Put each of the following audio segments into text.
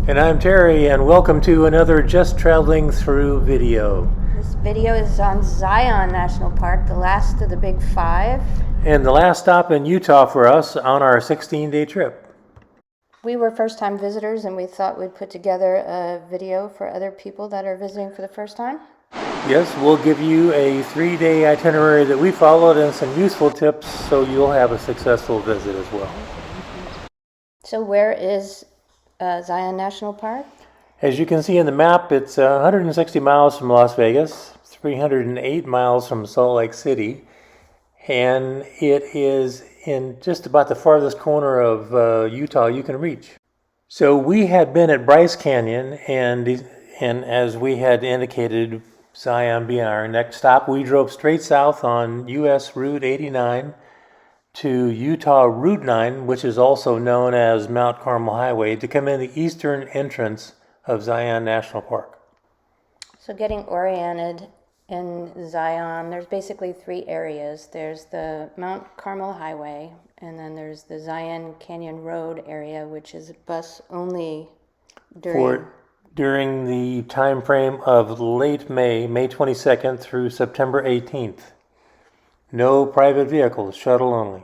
And I'm Terry, and welcome to another Just Traveling Through video. This video is on Zion National Park, the last of the big five. And the last stop in Utah for us on our 16-day trip. We were first-time visitors, and we thought we'd put together a video for other people that are visiting for the first time. Yes, we'll give you a 3-day itinerary that we followed and some useful tips so you'll have a successful visit as well. So where is Zion National Park? As you can see in the map, it's 160 miles from Las Vegas, 308 miles from Salt Lake City, and it is in just about the farthest corner of Utah you can reach. So we had been at Bryce Canyon, and as we had indicated, Zion being our next stop, we drove straight south on US Route 89 to Utah Route 9, which is also known as Mount Carmel Highway, to come in the eastern entrance of Zion National Park. So getting oriented in Zion, there's basically three areas. There's the Mount Carmel Highway, and then there's the Zion Canyon Road area, which is bus only during the time frame of late May 22nd through September 18th. No private vehicles, shuttle only.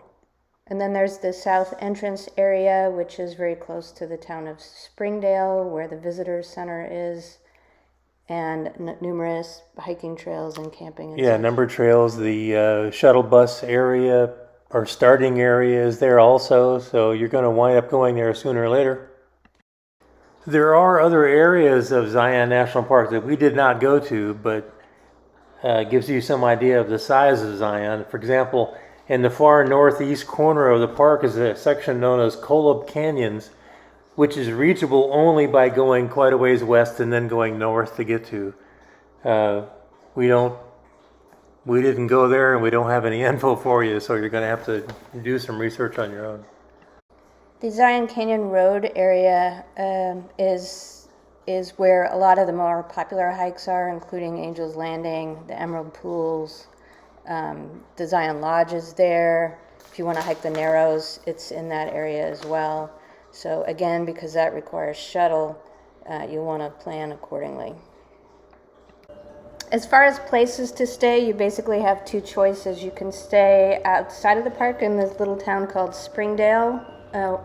And then there's the south entrance area, which is very close to the town of Springdale, where the visitor center is, and numerous hiking trails and camping. And such. Numbered trails. The shuttle bus area or starting area is there also, so you're going to wind up going there sooner or later. There are other areas of Zion National Park that we did not go to, but gives you some idea of the size of Zion. For example, in the far northeast corner of the park is a section known as Kolob Canyons, which is reachable only by going quite a ways west and then going north to get to. We didn't go there, and we don't have any info for you, so you're going to have to do some research on your own. The Zion Canyon Road area is where a lot of the more popular hikes are, including Angel's Landing, the Emerald Pools, the Zion Lodge is there. If you want to hike the Narrows, it's in that area as well. So again, because that requires shuttle, you want to plan accordingly. As far as places to stay, you basically have two choices. You can stay outside of the park in this little town called Springdale,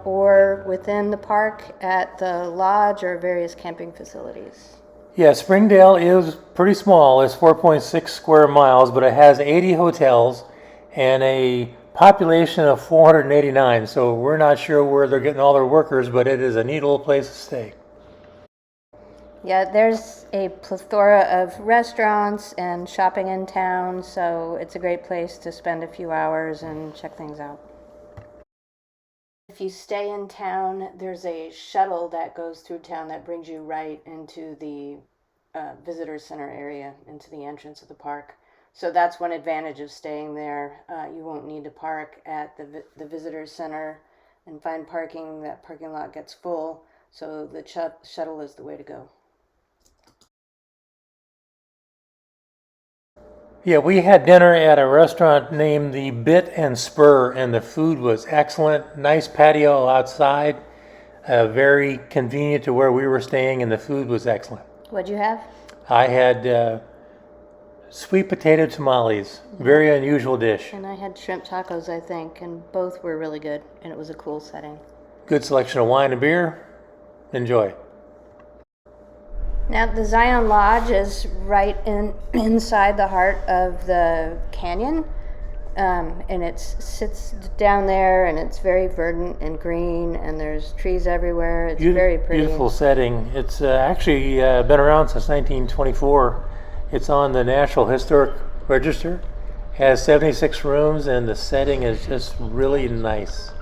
or within the park at the lodge or various camping facilities. Yeah, Springdale is pretty small. It's 4.6 square miles, but it has 80 hotels and a population of 489. So we're not sure where they're getting all their workers, but it is a neat little place to stay. Yeah, there's a plethora of restaurants and shopping in town, so it's a great place to spend a few hours and check things out. If you stay in town, there's a shuttle that goes through town that brings you right into the visitor center area, into the entrance of the park. So that's one advantage of staying there. You won't need to park at the visitor center and find parking. That parking lot gets full, so the shuttle is the way to go. Yeah, we had dinner at a restaurant named the Bit and Spur, and the food was excellent. Nice patio outside, very convenient to where we were staying, and the food was excellent. What'd you have? I had sweet potato tamales, very unusual dish. And I had shrimp tacos, I think, and both were really good, and it was a cool setting. Good selection of wine and beer. Enjoy. Now, the Zion Lodge is right inside the heart of the canyon, and it sits down there, and it's very verdant and green, and there's trees everywhere. It's very pretty. Beautiful setting. It's actually been around since 1924. It's on the National Historic Register. Has 76 rooms, and the setting is just really nice.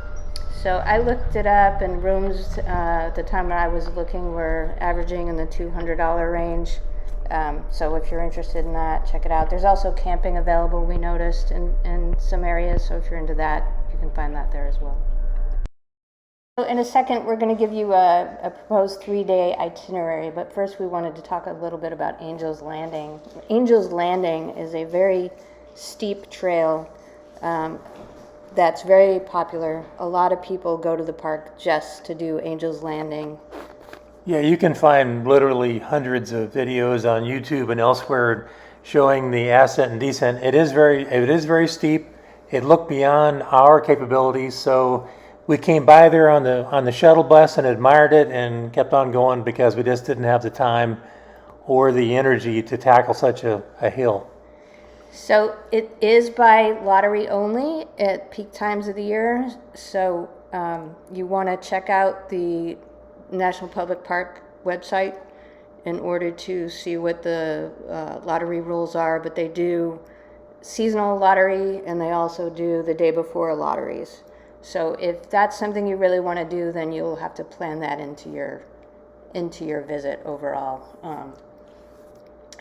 So I looked it up, and rooms at the time that I was looking were averaging in the $200 range. So if you're interested in that, check it out. There's also camping available, we noticed, in some areas. So if you're into that, you can find that there as well. So in a second, we're going to give you a proposed 3-day itinerary. But first, we wanted to talk a little bit about Angel's Landing. Angel's Landing is a very steep trail that's very popular. A lot of people go to the park just to do Angel's Landing. Yeah, you can find literally hundreds of videos on YouTube and elsewhere showing the ascent and descent. It is very steep. It looked beyond our capabilities, so we came by there on the shuttle bus and admired it and kept on going because we just didn't have the time or the energy to tackle such a hill. So it is by lottery only at peak times of the year. So you want to check out the National Public Park website in order to see what the lottery rules are. But they do seasonal lottery and they also do the day before lotteries. So if that's something you really want to do, then you'll have to plan that into your visit overall.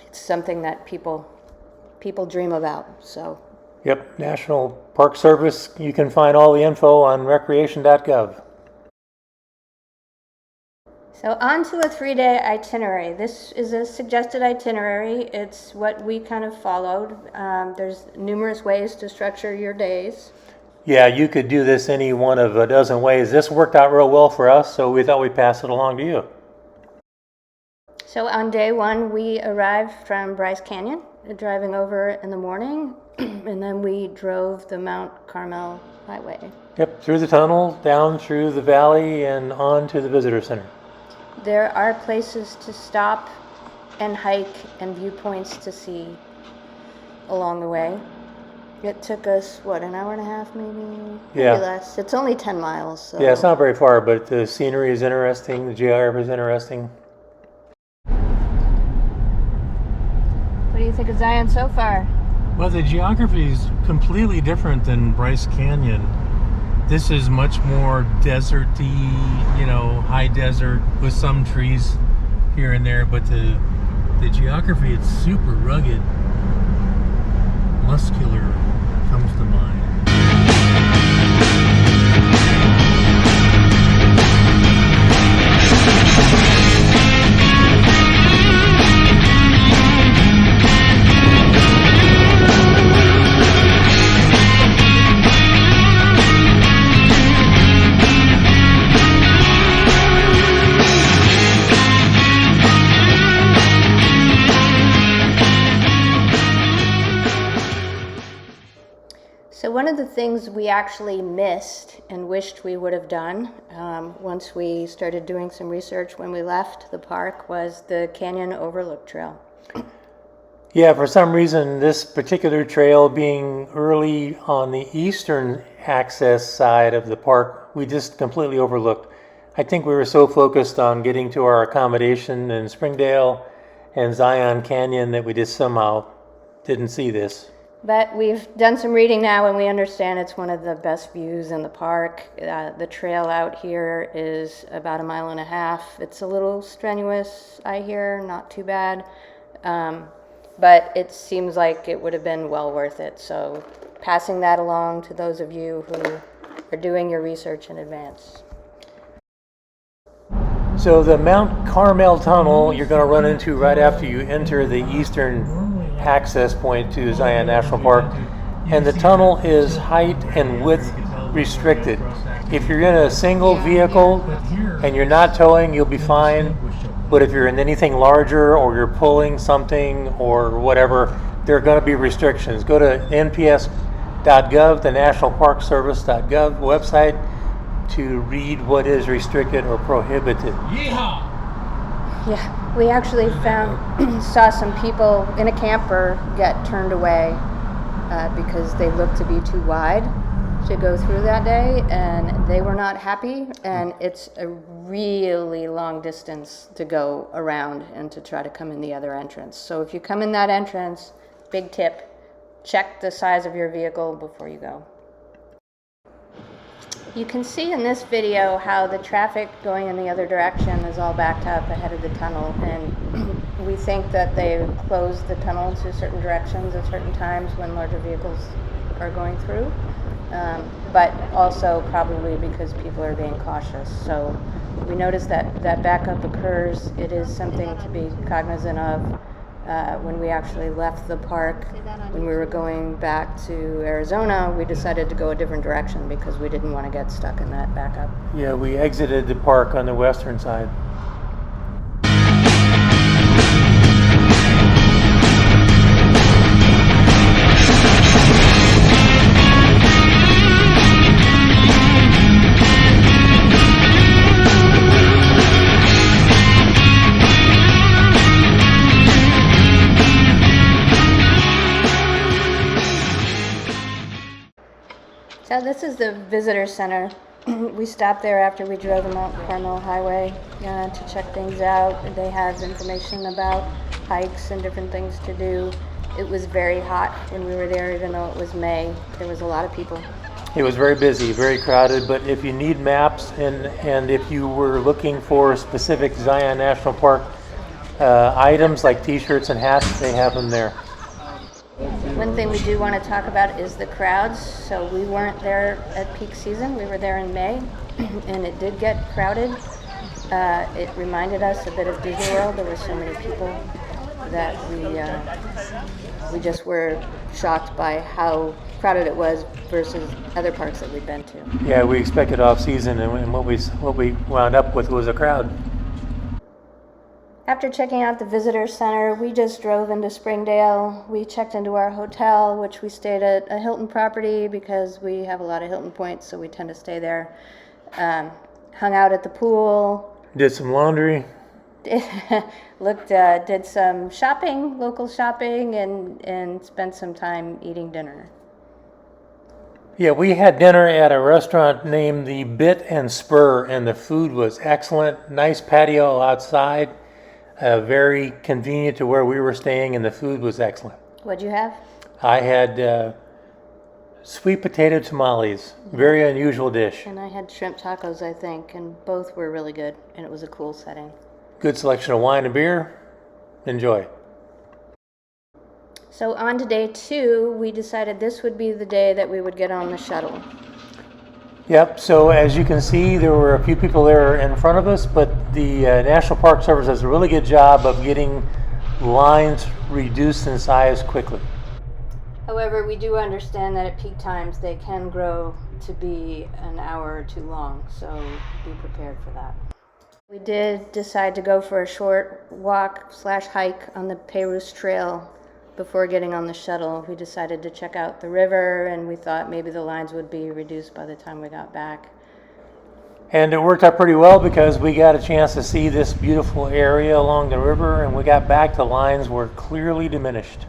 It's something that people dream about. So. Yep, National Park Service. You can find all the info on recreation.gov. So on to a 3-day itinerary. This is a suggested itinerary. It's what we kind of followed. There's numerous ways to structure your days. Yeah, you could do this any one of a dozen ways. This worked out real well for us, so we thought we'd pass it along to you. So on day 1, we arrived from Bryce Canyon, driving over in the morning, and then we drove the Mount Carmel Highway. Yep, through the tunnel, down through the valley, and on to the visitor center. There are places to stop and hike and viewpoints to see along the way. It took us, an hour and a half maybe? Yeah. Maybe less. It's only 10 miles. So. Yeah, it's not very far, but the scenery is interesting, the geography is interesting. What do you think of Zion so far? Well, the geography is completely different than Bryce Canyon. This is much more deserty, high desert with some trees here and there, but the geography, it's super rugged. Muscular comes to mind. So one of the things we actually missed and wished we would have done once we started doing some research when we left the park was the Canyon Overlook Trail. Yeah, for some reason, this particular trail being early on the eastern access side of the park, we just completely overlooked. I think we were so focused on getting to our accommodation in Springdale and Zion Canyon that we just somehow didn't see this. But we've done some reading now and we understand it's one of the best views in the park. The trail out here is about 1.5 miles. It's a little strenuous, I hear, not too bad. But it seems like it would have been well worth it. So passing that along to those of you who are doing your research in advance. So the Mount Carmel tunnel you're going to run into right after you enter the eastern access point to Zion National Park, and the tunnel is height and width restricted. If you're in a single vehicle and you're not towing, you'll be fine, but if you're in anything larger or you're pulling something or whatever, there are going to be restrictions. Go to nps.gov, the nationalparkservice.gov website, to read what is restricted or prohibited. Yeehaw! Yeah, we actually saw some people in a camper get turned away because they looked to be too wide to go through that day, and they were not happy, and it's a really long distance to go around and to try to come in the other entrance. So if you come in that entrance, big tip, check the size of your vehicle before you go. You can see in this video how the traffic going in the other direction is all backed up ahead of the tunnel, and we think that they closed the tunnel to certain directions at certain times when larger vehicles are going through, but also probably because people are being cautious. So we noticed that backup occurs. It is something to be cognizant of. When we actually left the park, when we were going back to Arizona, we decided to go a different direction because we didn't want to get stuck in that backup. Yeah, we exited the park on the western side. So this is the visitor center. We stopped there after we drove the Mount Carmel Highway to check things out. They have information about hikes and different things to do. It was very hot when we were there, even though it was May. There was a lot of people. It was very busy, very crowded, but if you need maps and if you were looking for specific Zion National Park items like t-shirts and hats, they have them there. One thing we do want to talk about is the crowds. So we weren't there at peak season. We were there in May, and it did get crowded. It reminded us a bit of Disney World. There were so many people that we just were shocked by how crowded it was versus other parks that we'd been to. Yeah, we expected off-season, and what we wound up with was a crowd. After checking out the visitor center, we just drove into Springdale. We checked into our hotel, which we stayed at a Hilton property because we have a lot of Hilton points, so we tend to stay there. Hung out at the pool. Did some laundry. Did some shopping, local shopping, and spent some time eating dinner. Yeah, we had dinner at a restaurant named the Bit and Spur, and the food was excellent. Nice patio outside. Very convenient to where we were staying, and the food was excellent. What'd you have? I had sweet potato tamales, very unusual dish. And I had shrimp tacos, I think, and both were really good, and it was a cool setting. Good selection of wine and beer. Enjoy. So on to day 2, we decided this would be the day that we would get on the shuttle. Yep, so as you can see, there were a few people there in front of us, but the National Park Service does a really good job of getting lines reduced in size quickly. However, we do understand that at peak times they can grow to be an hour or two long, so be prepared for that. We did decide to go for a short walk/hike on the Peyrouse Trail before getting on the shuttle. We decided to check out the river, and we thought maybe the lines would be reduced by the time we got back. And it worked out pretty well because we got a chance to see this beautiful area along the river, and we got back, the lines were clearly diminished.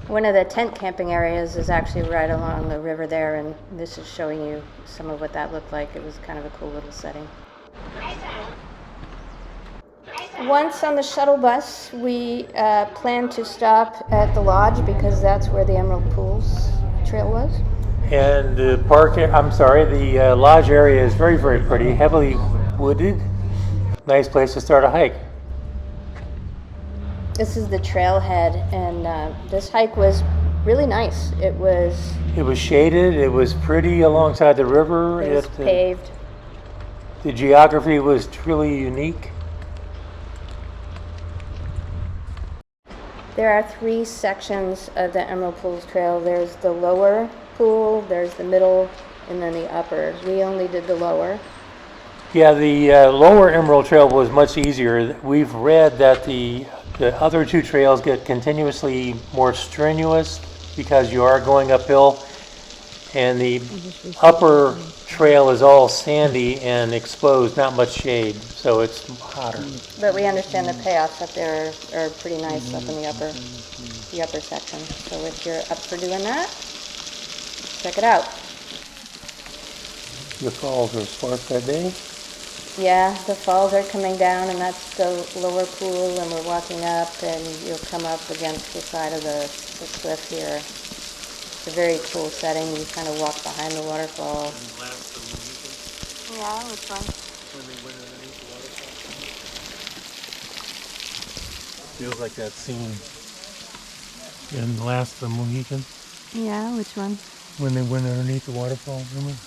One of the tent camping areas is actually right along the river there, and this is showing you some of what that looked like. It was kind of a cool little setting. Once on the shuttle bus, we planned to stop at the lodge because that's where the Emerald Pools Trail was. And the lodge area is very, very pretty, heavily wooded. Nice place to start a hike. This is the trailhead, and this hike was really nice. It was shaded, it was pretty alongside the river. It was paved. The geography was truly unique. There are 3 sections of the Emerald Pools Trail. There's the lower pool, there's the middle, and then the upper. We only did the lower. Yeah, the lower Emerald Trail was much easier. We've read that the other 2 trails get continuously more strenuous because you are going uphill, and the upper trail is all sandy and exposed, not much shade, so it's hotter. But we understand the payoffs up there are pretty nice up in the upper section. So if you're up for doing that, check it out. The falls are sparse that day. Yeah, the falls are coming down, and that's the lower pool, and we're walking up, and you'll come up against the side of the cliff here. It's a very cool setting. You kind of walk behind the waterfall. Yeah, which one? When they went underneath the waterfall. Feels like that scene in Last of the Mohican. Yeah, which one? When they went underneath the waterfall, remember?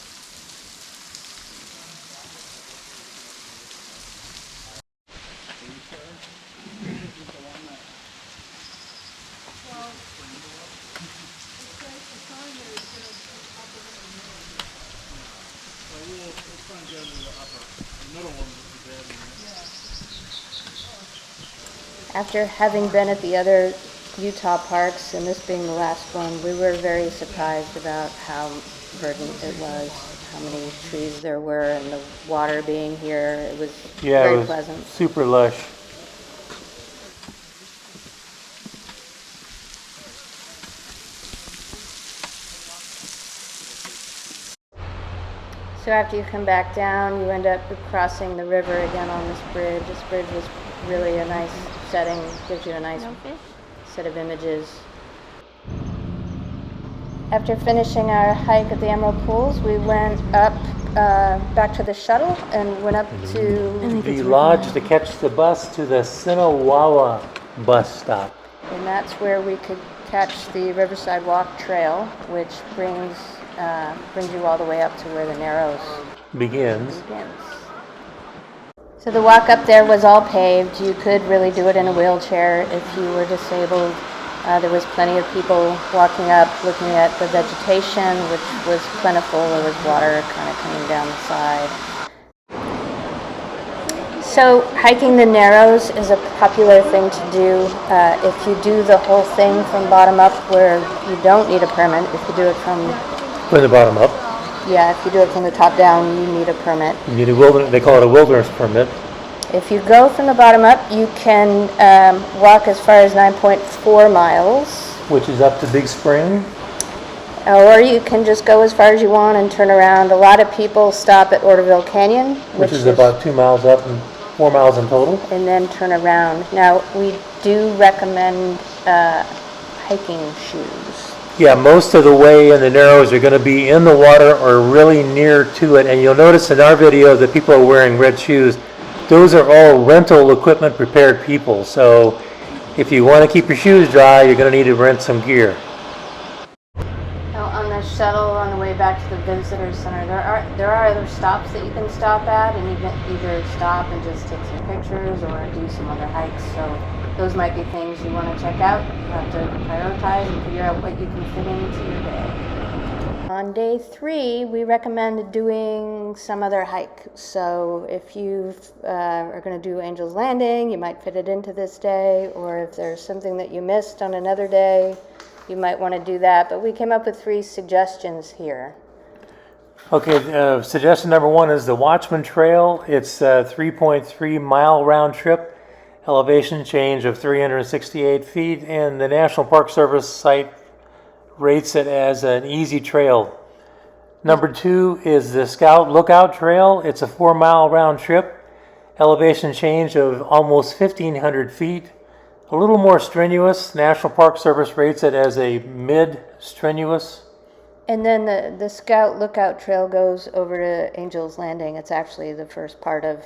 After having been at the other Utah parks, and this being the last one, we were very surprised about how verdant it was, how many trees there were, and the water being here. It was very pleasant. Super lush. So after you come back down, you end up crossing the river again on this bridge. This bridge was really a nice setting, gives you a nice set of images. After finishing our hike at the Emerald Pools, we went up back to the shuttle and went up to the lodge to catch the bus to the Sinawawa bus stop. And that's where we could catch the Riverside Walk Trail, which brings you all the way up to where the Narrows begins. So the walk up there was all paved. You could really do it in a wheelchair if you were disabled. There was plenty of people walking up, looking at the vegetation, which was plentiful. There was water kind of coming down the side. So hiking the Narrows is a popular thing to do. If you do the whole thing from bottom up, where you don't need a permit, if you do it from the bottom up. Yeah, if you do it from the top down, you need a permit. You need a wilderness. They call it a wilderness permit. If you go from the bottom up, you can walk as far as 9.4 miles. Which is up to Big Spring. Or you can just go as far as you want and turn around. A lot of people stop at Orderville Canyon, which is about 2 miles up and 4 miles in total. And then turn around. Now, we do recommend hiking shoes. Yeah, most of the way in the Narrows are going to be in the water or really near to it. And you'll notice in our video that people are wearing red shoes. Those are all rental equipment prepared people. So if you want to keep your shoes dry, you're going to need to rent some gear. Now on the shuttle on the way back to the visitor center, there are other stops that you can stop at, and you can either stop and just take some pictures or do some other hikes. So those might be things you want to check out. You have to prioritize and figure out what you can fit into your day. On day 3, we recommend doing some other hike. So if you are going to do Angel's Landing, you might fit it into this day, or if there's something that you missed on another day, you might want to do that. But we came up with 3 suggestions here. Okay, suggestion number 1 is the Watchman Trail. It's a 3.3 mile round trip, elevation change of 368 feet, and the National Park Service site rates it as an easy trail. Number 2 is the Scout Lookout Trail. It's a 4 mile round trip, elevation change of almost 1,500 feet. A little more strenuous. National Park Service rates it as a mid-strenuous. And then the Scout Lookout Trail goes over to Angel's Landing. It's actually the first part of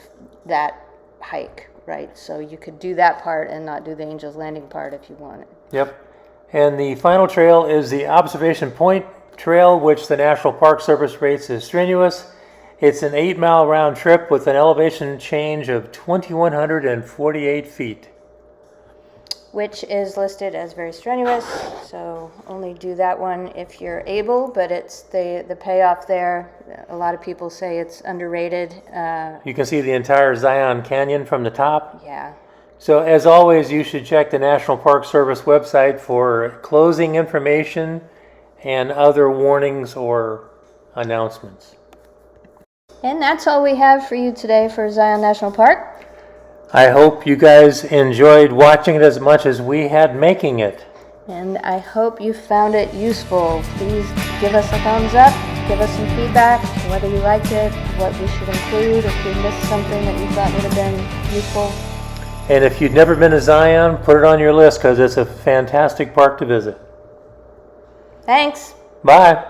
that hike, right? So you could do that part and not do the Angel's Landing part if you wanted. Yep. And the final trail is the Observation Point Trail, which the National Park Service rates as strenuous. It's an 8 mile round trip with an elevation change of 2,148 feet. Which is listed as very strenuous, so only do that one if you're able, but it's the payoff there. A lot of people say it's underrated. You can see the entire Zion Canyon from the top. Yeah. So as always, you should check the National Park Service website for closing information and other warnings or announcements. And that's all we have for you today for Zion National Park. I hope you guys enjoyed watching it as much as we had making it. And I hope you found it useful. Please give us a thumbs up, give us some feedback, whether you liked it, what we should include, if we missed something that you thought would have been useful. And if you've never been to Zion, put it on your list because it's a fantastic park to visit. Thanks. Bye.